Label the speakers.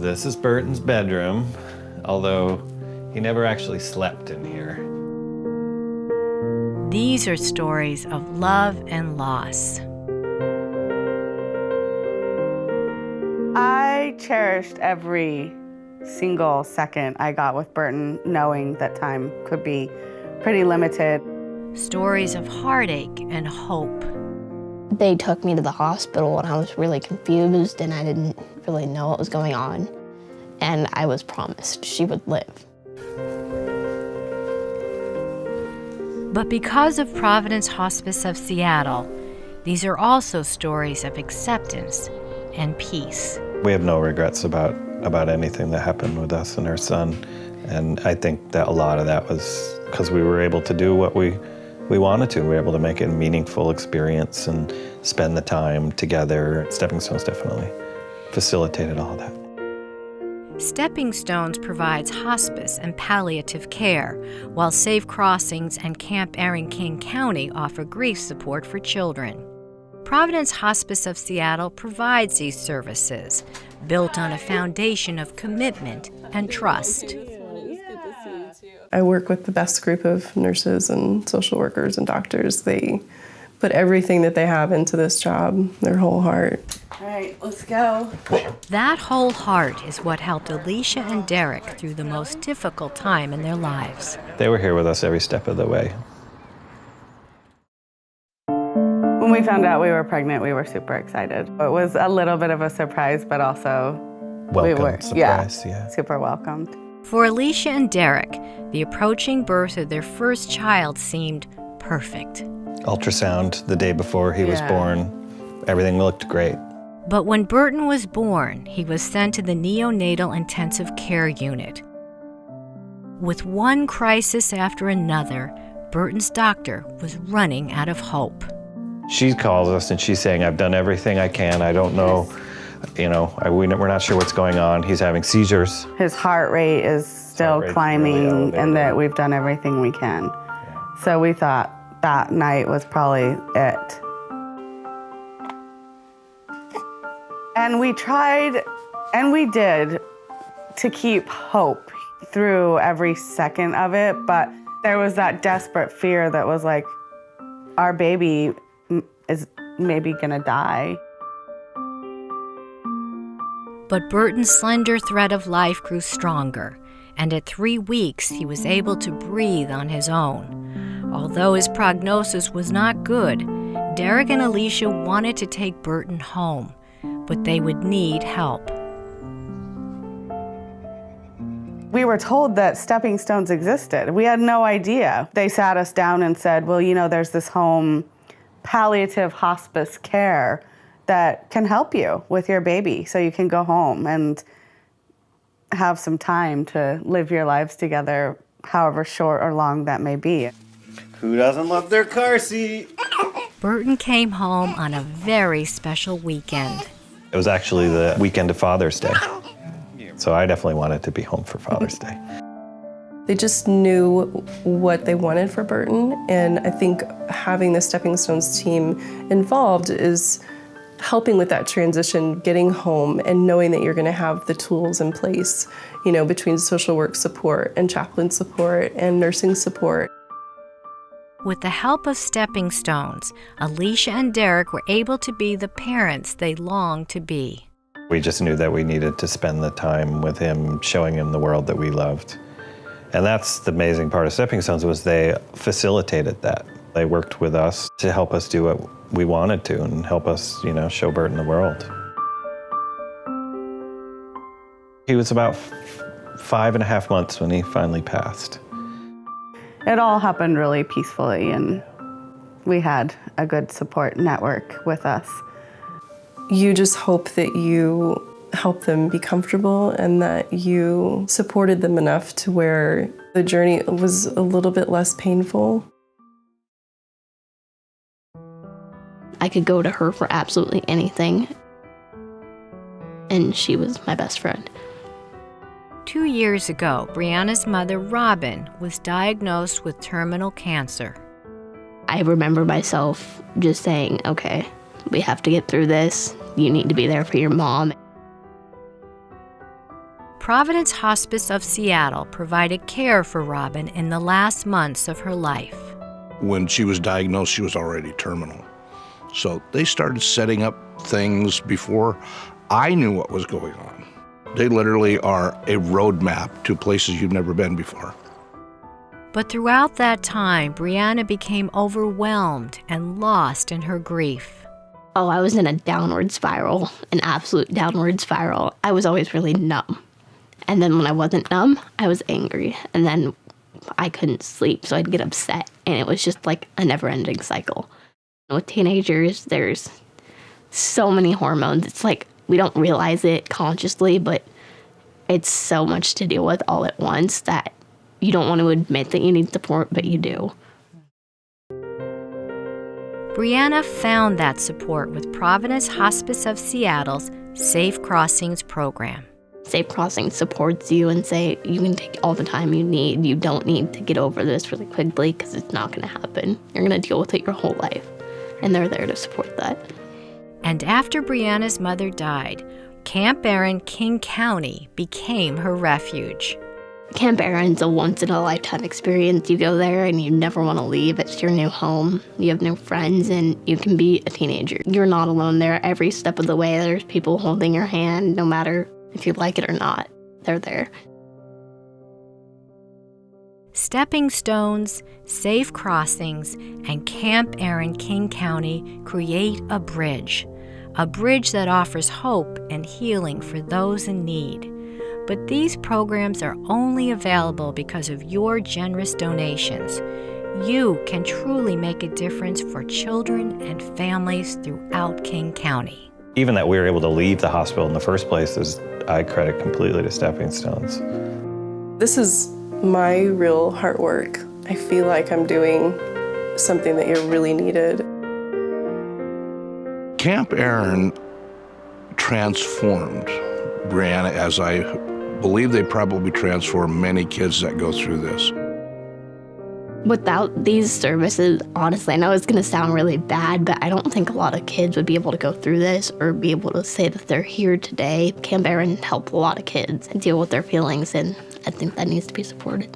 Speaker 1: this is Burton's bedroom, although he never actually slept in here.
Speaker 2: These are stories of love and loss.
Speaker 3: I cherished every single second I got with Burton, knowing that time could be pretty limited.
Speaker 2: Stories of heartache and hope.
Speaker 4: They took me to the hospital and I was really confused and I didn't really know what was going on. And I was promised she would live.
Speaker 2: But because of Providence Hospice of Seattle, these are also stories of acceptance and peace.
Speaker 1: We have no regrets about anything that happened with us and our son. And I think that a lot of that was because we were able to do what we wanted to. We were able to make it a meaningful experience and spend the time together. Stepping Stones definitely facilitated all that.
Speaker 2: Stepping Stones provides hospice and palliative care, while Safe Crossings and Camp Erin King County offer grief support for children. Providence Hospice of Seattle provides these services, built on a foundation of commitment and trust.
Speaker 5: I work with the best group of nurses and social workers and doctors. They put everything that they have into this job, their whole heart.
Speaker 3: All right, let's go.
Speaker 2: That whole heart is what helped Alicia and Derek through the most difficult time in their lives.
Speaker 1: They were here with us every step of the way.
Speaker 3: When we found out we were pregnant, we were super excited. It was a little bit of a surprise, but also
Speaker 1: Surprise, yeah.
Speaker 3: Super welcomed.
Speaker 2: For Alicia and Derek, the approaching birth of their first child seemed perfect.
Speaker 1: Ultrasound the day before he was born, everything looked great.
Speaker 2: But when Burton was born, he was sent to the neonatal intensive care unit. With one crisis after another, Burton's doctor was running out of hope.
Speaker 1: She calls us and she's saying, I've done everything I can. I don't know, we're not sure what's going on. He's having seizures.
Speaker 3: His heart rate is still climbing, really, and that we've done everything we can. Yeah. So we thought that night was probably it. And we tried, and we did, to keep hope through every second of it, but there was that desperate fear that was like, our baby is maybe gonna die.
Speaker 2: But Burton's slender thread of life grew stronger, and at 3 weeks he was able to breathe on his own. Although his prognosis was not good, Derek and Alicia wanted to take Burton home, but they would need help.
Speaker 3: We were told that Stepping Stones existed. We had no idea. They sat us down and said, well, there's this home palliative hospice care that can help you with your baby so you can go home and have some time to live your lives together, however short or long that may be.
Speaker 1: Who doesn't love their car seat?
Speaker 2: Burton came home on a very special weekend.
Speaker 1: It was actually the weekend of Father's Day. So I definitely wanted to be home for Father's Day.
Speaker 5: They just knew what they wanted for Burton, and I think having the Stepping Stones team involved is helping with that transition, getting home and knowing that you're going to have the tools in place, between social work support and chaplain support and nursing support.
Speaker 2: With the help of Stepping Stones, Alicia and Derek were able to be the parents they longed to be.
Speaker 1: We just knew that we needed to spend the time with him, showing him the world that we loved. And that's the amazing part of Stepping Stones, was they facilitated that. They worked with us to help us do what we wanted to and help us, show Burton the world. He was about 5.5 months when he finally passed.
Speaker 3: It all happened really peacefully, and we had a good support network with us.
Speaker 5: You just hope that you help them be comfortable and that you supported them enough to where the journey was a little bit less painful.
Speaker 4: I could go to her for absolutely anything, and she was my best friend.
Speaker 2: 2 years ago, Brianna's mother, Robin, was diagnosed with terminal cancer.
Speaker 4: I remember myself just saying, okay, we have to get through this. You need to be there for your mom.
Speaker 2: Providence Hospice of Seattle provided care for Robin in the last months of her life.
Speaker 6: When she was diagnosed, she was already terminal. So they started setting up things before I knew what was going on. They literally are a roadmap to places you've never been before.
Speaker 2: But throughout that time, Brianna became overwhelmed and lost in her grief.
Speaker 4: Oh, I was in a downward spiral, an absolute downward spiral. I was always really numb. And then when I wasn't numb, I was angry. And then I couldn't sleep, so I'd get upset. And it was just like a never-ending cycle. With teenagers, there's so many hormones. It's like we don't realize it consciously, but it's so much to deal with all at once that you don't want to admit that you need support, but you do.
Speaker 2: Brianna found that support with Providence Hospice of Seattle's Safe Crossings program.
Speaker 4: Safe Crossings supports you and say you can take all the time you need. You don't need to get over this really quickly because it's not going to happen. You're going to deal with it your whole life. And they're there to support that.
Speaker 2: And after Brianna's mother died, Camp Erin, King County became her refuge.
Speaker 4: Camp Erin's a once-in-a-lifetime experience. You go there and you never want to leave. It's your new home. You have new friends and you can be a teenager. You're not alone there. Every step of the way, there's people holding your hand, no matter if you like it or not. They're there.
Speaker 2: Stepping Stones, Safe Crossings, and Camp Erin, King County create a bridge that offers hope and healing for those in need. But these programs are only available because of your generous donations. You can truly make a difference for children and families throughout King County.
Speaker 1: Even that we were able to leave the hospital in the first place is, I credit completely to Stepping Stones.
Speaker 5: This is my real heart work. I feel like I'm doing something that you really needed.
Speaker 6: Camp Erin transformed Brianna, as I believe they probably transform many kids that go through this.
Speaker 4: Without these services, honestly, I know it's going to sound really bad, but I don't think a lot of kids would be able to go through this or be able to say that they're here today. Camp Erin helped a lot of kids deal with their feelings, and I think that needs to be supported.